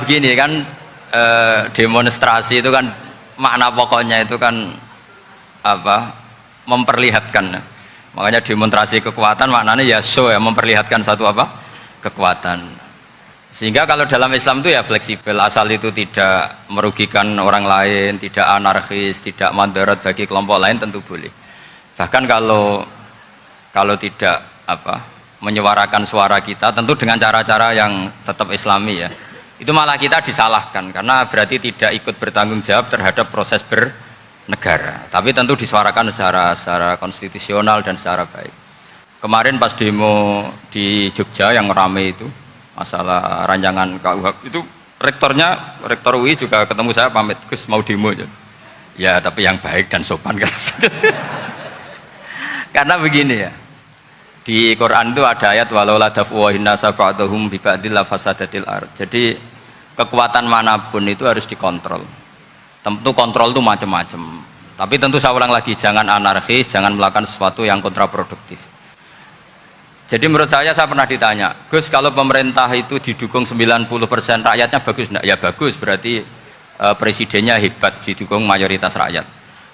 begini kan, demonstrasi itu kan makna pokoknya itu kan apa? Memperlihatkan. Makanya demonstrasi kekuatan maknanya ya show, ya memperlihatkan satu apa? Kekuatan. Sehingga kalau dalam Islam itu ya fleksibel, asal itu tidak merugikan orang lain, tidak anarkis, tidak mandorot bagi kelompok lain tentu boleh. Bahkan kalau tidak apa? Menyuarakan suara kita tentu dengan cara-cara yang tetap Islami ya. Itu malah kita disalahkan karena berarti tidak ikut bertanggung jawab terhadap proses bernegara. Tapi tentu disuarakan secara konstitusional dan secara baik. Kemarin pas demo di Jogja yang ramai itu masalah rancangan KUHP itu rektor UI juga ketemu saya pamit, Gus mau demo aja. Ya tapi yang baik dan sopan kan. Karena begini ya. Di Quran itu ada ayat walau la daf'uhin nasa ba'dahum bi ba'dil la fasadatil ard. Jadi kekuatan manapun itu harus dikontrol. Tentu kontrol itu macam-macam. Tapi tentu saya ulang lagi, jangan anarkis, jangan melakukan sesuatu yang kontraproduktif. Jadi menurut saya pernah ditanya, Gus kalau pemerintah itu didukung 90% rakyatnya bagus enggak? Ya bagus, berarti presidennya hebat, didukung mayoritas rakyat.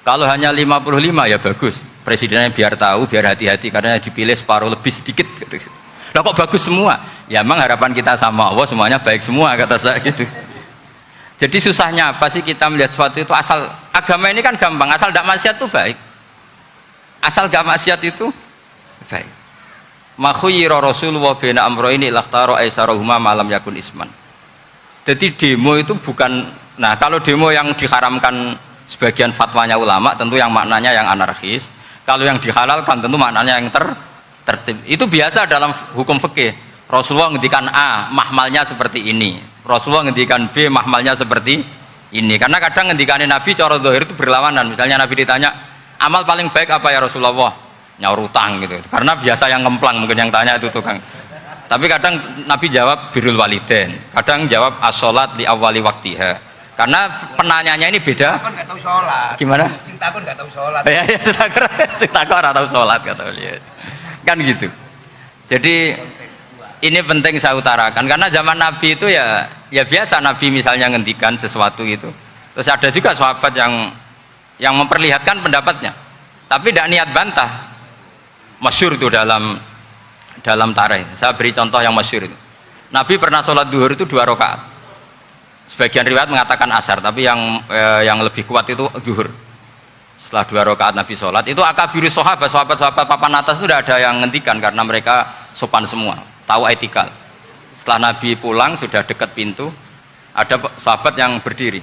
Kalau hanya 55 ya bagus, presidennya biar tahu, biar hati-hati karena dipilih separuh lebih sedikit gitu. Lah kok bagus semua? Ya emang harapan kita sama Allah semuanya baik semua kata saya gitu. Jadi susahnya apa sih kita melihat sesuatu itu, asal agama ini kan gampang, asal tidak maksiat itu baik. Asal gak maksiat itu baik. Ma khuyyira Rasulullah baina amrayni lakhtara aisarahuma malam yakun isman. Jadi demo itu bukan, nah kalau demo yang diharamkan sebagian fatwanya ulama tentu yang maknanya yang anarkis. Kalau yang dihalalkan tentu maknanya yang tertib. Itu biasa dalam hukum fikih. Rasulullah ngendikan A, mahmalnya seperti ini. Rasulullah ngendikan B, mahmalnya seperti ini. Karena kadang ngendikanin Nabi cara zahir itu berlawanan. Misalnya Nabi ditanya, amal paling baik apa ya Rasulullah? Nyaur utang gitu. Karena biasa yang ngemplang mungkin yang tanya itu tukang. Tapi kadang Nabi jawab birrul walidain. Kadang jawab as-sholat li awwali waktiha. Karena penanyanya ini beda. Cinta nggak tahu sholat. Gimana? Cinta pun nggak tahu sholat. Ya, cinta kok nggak tahu sholat kata beliau. Kan gitu. Jadi ini penting saya utarakan karena zaman Nabi itu ya biasa Nabi misalnya ngendikan sesuatu itu. Terus ada juga sahabat yang memperlihatkan pendapatnya, tapi tidak niat bantah. Masyhur itu dalam tarikh. Saya beri contoh yang masyhur itu. Nabi pernah sholat duhur itu 2 rakaat. Sebagian riwayat mengatakan asar, tapi yang lebih kuat itu duhur. Setelah 2 rakaat Nabi sholat, itu akabirus sahabat papan atas itu tidak ada yang ngendikan karena mereka sopan semua, tahu etikal. Setelah Nabi pulang sudah dekat pintu, ada sahabat yang berdiri.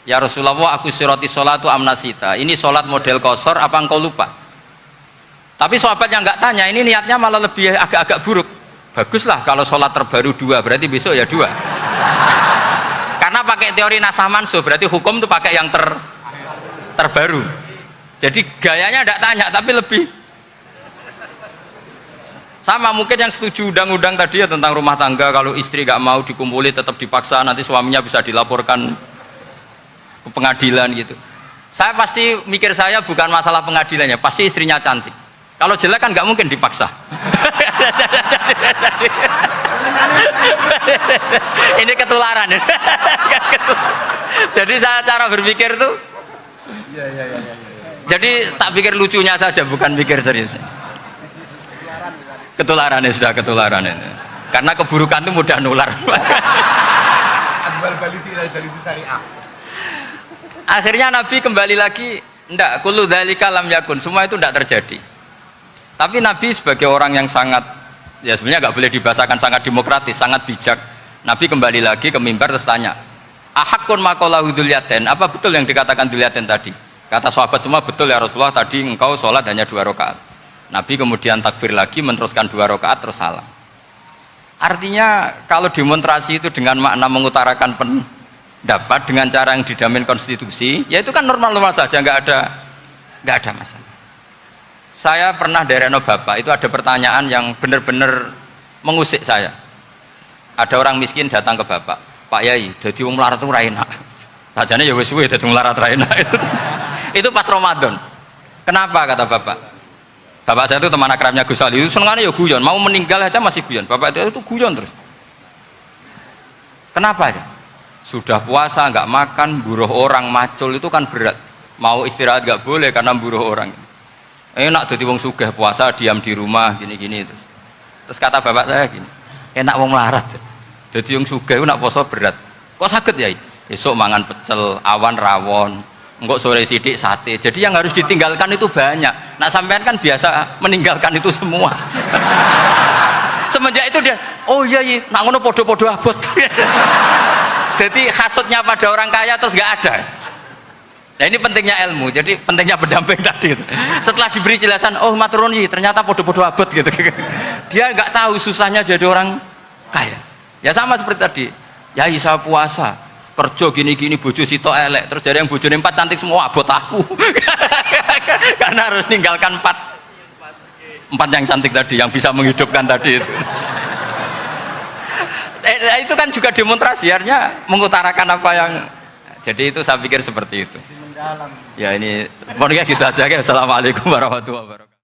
Ya Rasulullah, aku siroti sholatu amnasita. Ini sholat model kosor, apa engkau lupa? Tapi sahabat yang nggak tanya, ini niatnya malah lebih agak-agak buruk. Baguslah kalau sholat terbaru 2, berarti besok ya 2. Karena pakai teori nasah mansuh, berarti hukum itu pakai yang terbaru. Jadi gayanya tidak tanya, tapi lebih sama mungkin yang setuju undang-undang tadi ya tentang rumah tangga, kalau istri gak mau dikumpuli tetap dipaksa, nanti suaminya bisa dilaporkan ke pengadilan gitu. Saya pasti mikir saya bukan masalah pengadilannya, pasti istrinya cantik. Kalau jelek kan nggak mungkin dipaksa. Ini ketularan. Jadi saya cara berpikir tuh. Jadi tak pikir lucunya saja, bukan pikir serius. Ketularan ya sudah ketularan ini. Karena keburukan itu mudah nular. Akhirnya Nabi kembali lagi, enggak, kullu dzalika lam yakun, semua itu enggak terjadi. Tapi Nabi sebagai orang yang sangat, ya sebenarnya nggak boleh dibahasakan sangat demokratis, sangat bijak. Nabi kembali lagi ke mimbar terus tanya, ahakun makolahu dzulyaten, apa betul yang dikatakan dzulyaten tadi? Kata sahabat semua, betul ya Rasulullah, tadi engkau sholat hanya 2 rakaat. Nabi kemudian takbir lagi, meneruskan 2 rakaat terus salam. Artinya kalau demonstrasi itu dengan makna mengutarakan pendapat dengan cara yang dijamin konstitusi, ya itu kan normal-normal saja, nggak ada masalah. Saya pernah dari Reno Bapak itu ada pertanyaan yang benar-benar mengusik saya. Ada orang miskin datang ke Bapak, Pak Yai, jadi wong melarat itu raina. Sajane ya wis suwe dadi melarat raina. Itu pas Ramadan. Kenapa kata Bapak? Bapak saya itu teman akrabnya Gus Ali, itu senengannya ya guyon, mau meninggal aja masih guyon. Bapak itu guyon terus. Kenapa ya? sudah puasa nggak makan, buruh orang, macul itu kan berat. Mau istirahat nggak boleh karena buruh orang. Enak jadi wong sugih puasa diam di rumah gini-gini terus kata bapak saya gini, enak wong larat. Jadi wong sugih nak puasa berat. Kok sakit ya? Esok mangan pecel, awan rawon, enggak sore sidik sate. Jadi yang harus ditinggalkan itu banyak. Nah sampean kan biasa meninggalkan itu semua. Semenjak itu dia, oh iya iya, nak ngono podo-podo abot. Jadi hasutnya pada orang kaya terus nggak ada. Nah ini pentingnya ilmu, jadi pentingnya pendamping tadi itu. Setelah diberi jelasan, oh maturuni ternyata podo-podo abot gitu. Dia nggak tahu susahnya jadi orang kaya. Ya sama seperti tadi, ya isa puasa, kerja gini-gini, bojo sitok elek, terus jadi yang bojone 4 cantik semua abot aku. Karena harus ninggalkan 4 yang cantik tadi, yang bisa menghidupkan tadi itu. Itu kan juga demonstrasi, artinya mengutarakan apa yang. Jadi itu saya pikir seperti itu. Ya ini pokoknya gitu aja ya. Assalamualaikum warahmatullahi wabarakatuh.